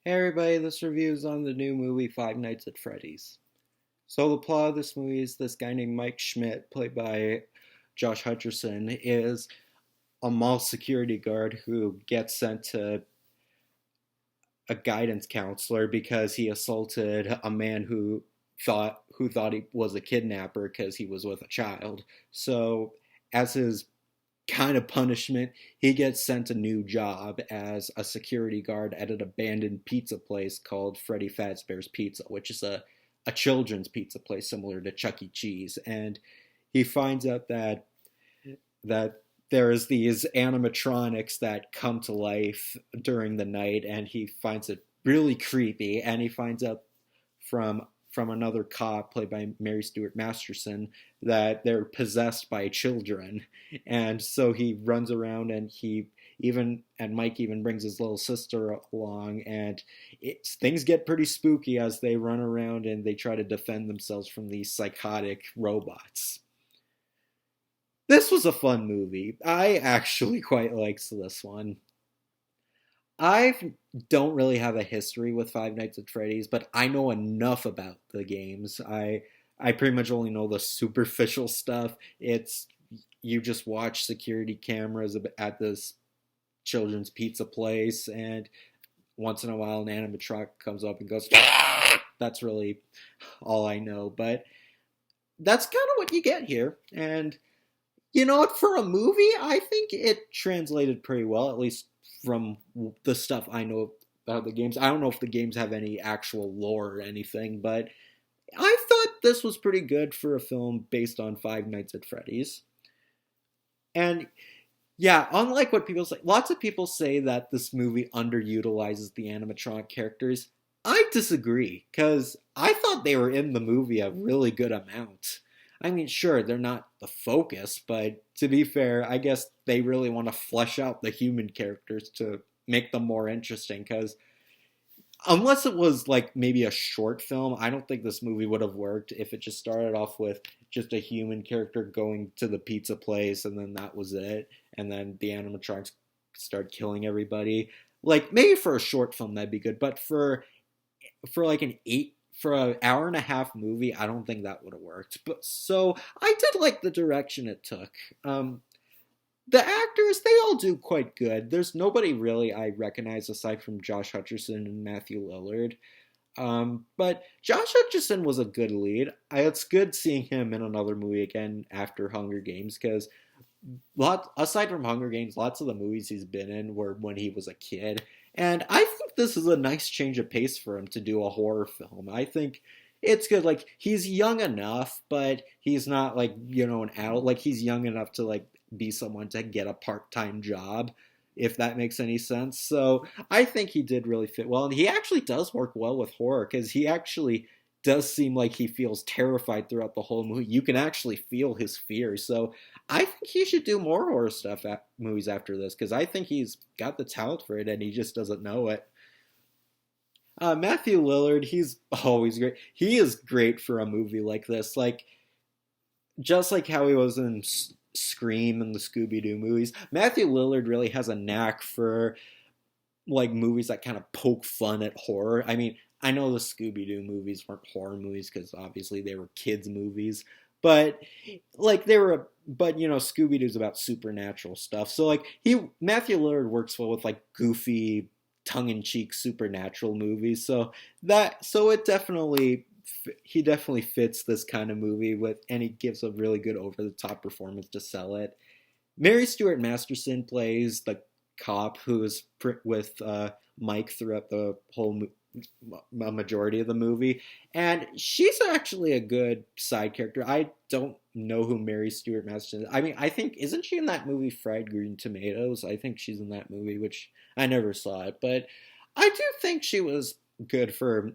Hey everybody, this review is on the new movie Five Nights at Freddy's. So the plot of this movie is this guy named Mike Schmidt, played by Josh Hutcherson, is a mall security guard who gets sent to a guidance counselor because he assaulted a man who thought he was a kidnapper because he was with a child. So as his kind of punishment, he gets sent a new job as a security guard at an abandoned pizza place called Freddy Fazbear's Pizza, which is a children's pizza place similar to Chuck E. Cheese. And he finds out that there's these animatronics that come to life during the night, and he finds it really creepy. And he finds out from another cop played by Mary Stuart Masterson that they're possessed by children, and so he runs around and Mike even brings his little sister along, and things get pretty spooky as they run around and they try to defend themselves from these psychotic robots. This was a fun movie. I actually quite liked this one. I don't really have a history with Five Nights at Freddy's, but I know enough about the games. I pretty much only know the superficial stuff. It's you just watch security cameras at this children's pizza place, and once in a while an animatronic comes up and goes. That's really all I know, but that's kind of what you get here. And you know what? For a movie, I think it translated pretty well, at least from the stuff I know about the games. I don't know if the games have any actual lore or anything, but I thought this was pretty good for a film based on Five Nights at Freddy's. And yeah, unlike what people say, lots of people say that this movie underutilizes the animatronic characters. I disagree, because I thought they were in the movie a really good amount. I mean, sure, they're not the focus, but to be fair, I guess they really want to flesh out the human characters to make them more interesting, because unless it was like maybe a short film, I don't think this movie would have worked if it just started off with just a human character going to the pizza place and then that was it, and then the animatronics start killing everybody. Like maybe for a short film that'd be good, but like an hour and a half movie, I don't think that would have worked. But so I did like the direction it took. The actors, they all do quite good. There's nobody really I recognize aside from Josh Hutcherson and Matthew Lillard. But Josh Hutcherson was a good lead. It's good seeing him in another movie again after Hunger Games, because aside from Hunger Games, lots of the movies he's been in were when he was a kid. And I think this is a nice change of pace for him to do a horror film. I think it's good. Like, he's young enough, but he's not like, an adult. Like, he's young enough to like be someone to get a part-time job, if that makes any sense. So I think he did really fit well. And he actually does work well with horror, because he actually does seem like he feels terrified throughout the whole movie. You can actually feel his fear. So I think he should do more horror stuff movies after this, because I think he's got the talent for it and he just doesn't know it. Matthew Lillard, he's always great. He is great for a movie like this. Like, just like how he was in Scream and the Scooby Doo movies, Matthew Lillard really has a knack for like movies that kind of poke fun at horror. I mean, I know the Scooby Doo movies weren't horror movies because obviously they were kids movies, but like they were. But Scooby Doo's about supernatural stuff. So like Matthew Lillard works well with like goofy, tongue-in-cheek supernatural movies. So it definitely he definitely fits this kind of movie with, and he gives a really good over-the-top performance to sell it. Mary Stuart Masterson plays the cop who is with Mike throughout the whole majority of the movie, and she's actually a good side character. I don't know who Mary Stuart Masterson is. I mean, I think, isn't she in that movie Fried Green Tomatoes? I think she's in that movie, which I never saw it, but I do think she was good for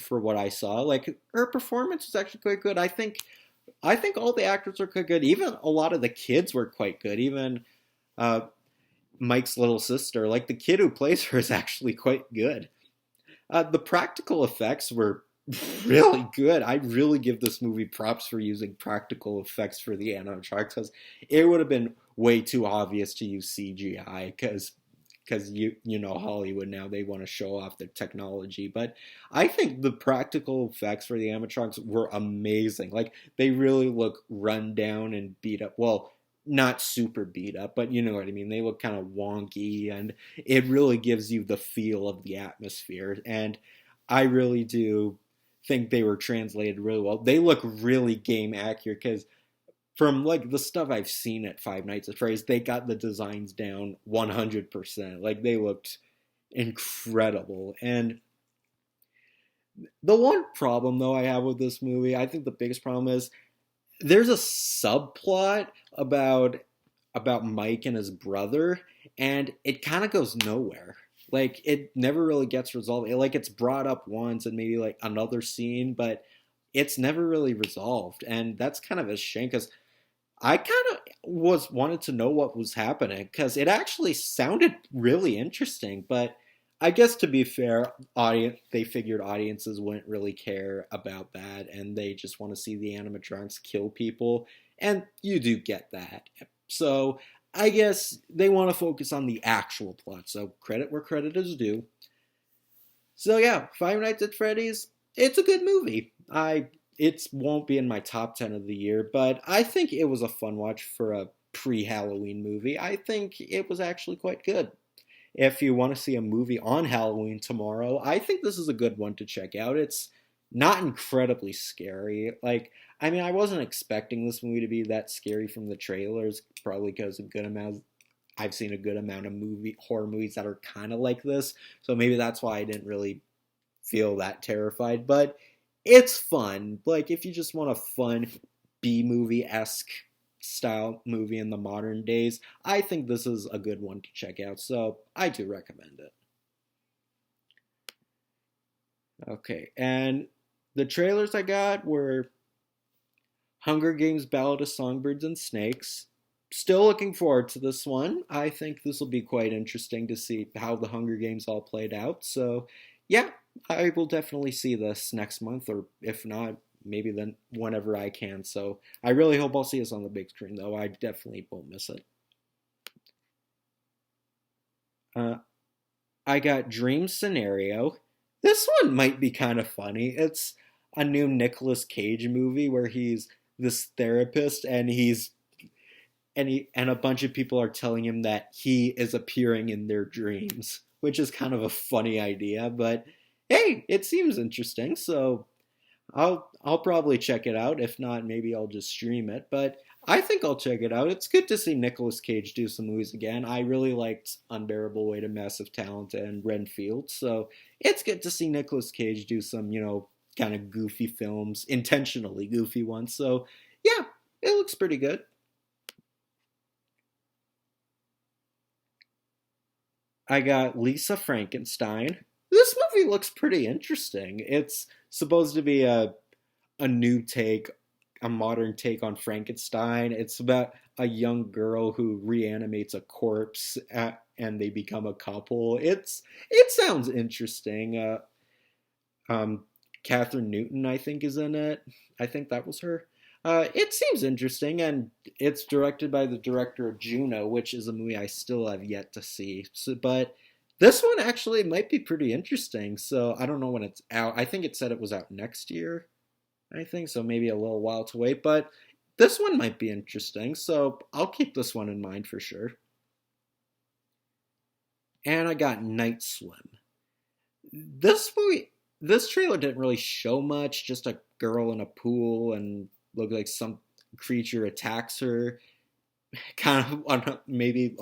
what I saw. Like, her performance was actually quite good. I think all the actors were quite good. Even a lot of the kids were quite good. Even uh, Mike's little sister, like the kid who plays her, is actually quite good. The practical effects were really good. I really give this movie props for using practical effects for the animatronics, because it would have been way too obvious to use CGI, because because you know Hollywood now, they want to show off their technology. But I think the practical effects for the animatronics were amazing. Like they really look run down and beat up. Well, not super beat up, but you know what I mean. They look kind of wonky, and it really gives you the feel of the atmosphere. And I really do think they were translated really well. They look really game accurate because from like the stuff I've seen at Five Nights at Freddy's, they got the designs down 100%. Like they looked incredible. And the one problem though I have with this movie, I think the biggest problem is there's a subplot about Mike and his brother, and it kind of goes nowhere. Like it never really gets resolved. Like it's brought up once and maybe like another scene, but it's never really resolved, and that's kind of a shame because I kind of was wanted to know what was happening because it actually sounded really interesting. But I guess to be fair, audience they figured audiences wouldn't really care about that, and they just want to see the animatronics kill people, and you do get that. So I guess they want to focus on the actual plot. So credit where credit is due. So yeah, Five Nights at Freddy's. It's a good movie. It won't be in my top 10 of the year, but I think it was a fun watch for a pre-Halloween movie. I think it was actually quite good. If you want to see a movie on Halloween tomorrow, I think this is a good one to check out. It's not incredibly scary. Like, I mean, I wasn't expecting this movie to be that scary from the trailers, probably because I've seen a good amount of horror movies that are kind of like this, so maybe that's why I didn't really feel that terrified. But it's fun. Like if you just want a fun B movie esque style movie in the modern days, I think this is a good one to check out. So I do recommend it. Okay, and the trailers I got were Hunger Games: Ballad of Songbirds and Snakes. Still looking forward to this one. I think this will be quite interesting to see how the Hunger Games all played out. So, yeah, I will definitely see this next month, or if not, maybe then whenever I can. So, I really hope I'll see this on the big screen, though. I definitely won't miss it. Uh, I got Dream Scenario. This one might be kind of funny. It's a new Nicolas Cage movie where he's this therapist and a bunch of people are telling him that he is appearing in their dreams, which is kind of a funny idea, but hey, it seems interesting, so I'll probably check it out. If not, maybe I'll just stream it, but I think I'll check it out. It's good to see Nicolas Cage do some movies again. I really liked Unbearable Weight of Massive Talent and Renfield, so it's good to see Nicolas Cage do some, kind of goofy films, intentionally goofy ones. So, yeah, it looks pretty good. I got Lisa Frankenstein. This movie looks pretty interesting. It's supposed to be a new take, a modern take on Frankenstein. It's about a young girl who reanimates a corpse and they become a couple. It sounds interesting. Um, Catherine Newton, I think, is in it. I think that was her. It seems interesting, and it's directed by the director of Juno, which is a movie I still have yet to see. So, but this one actually might be pretty interesting. So I don't know when it's out. I think it said it was out next year. I think so, maybe a little while to wait. But this one might be interesting, so I'll keep this one in mind for sure. And I got Night Swim. This trailer didn't really show much. Just a girl in a pool and look like some creature attacks her. Kind of maybe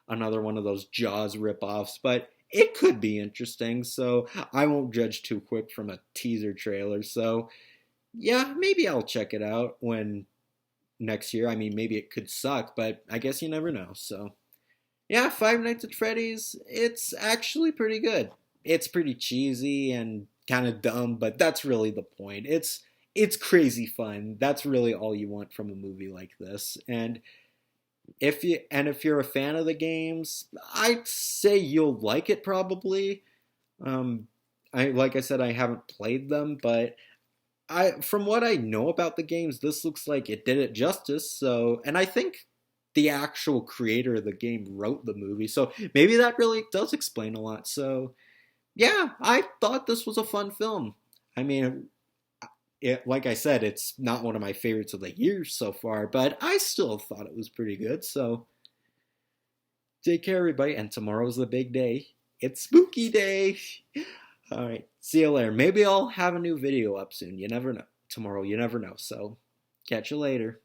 another one of those Jaws ripoffs, but it could be interesting. So I won't judge too quick from a teaser trailer. So yeah, maybe I'll check it out when next year. I mean, maybe it could suck, but I guess you never know. So yeah, Five Nights at Freddy's, it's actually pretty good. It's pretty cheesy and kind of dumb, but that's really the point. It's crazy fun. That's really all you want from a movie like this. And if you're a fan of the games, I'd say you'll like it probably. Um, I like I said, I haven't played them, but I from what I know about the games, this looks like it did it justice. So, and I think the actual creator of the game wrote the movie. So maybe that really does explain a lot. So yeah, I thought this was a fun film. I mean, like I said, it's not one of my favorites of the year so far, but I still thought it was pretty good. So take care, everybody. And tomorrow's the big day. It's spooky day. All right. See you later. Maybe I'll have a new video up soon. You never know. Tomorrow, you never know. So catch you later.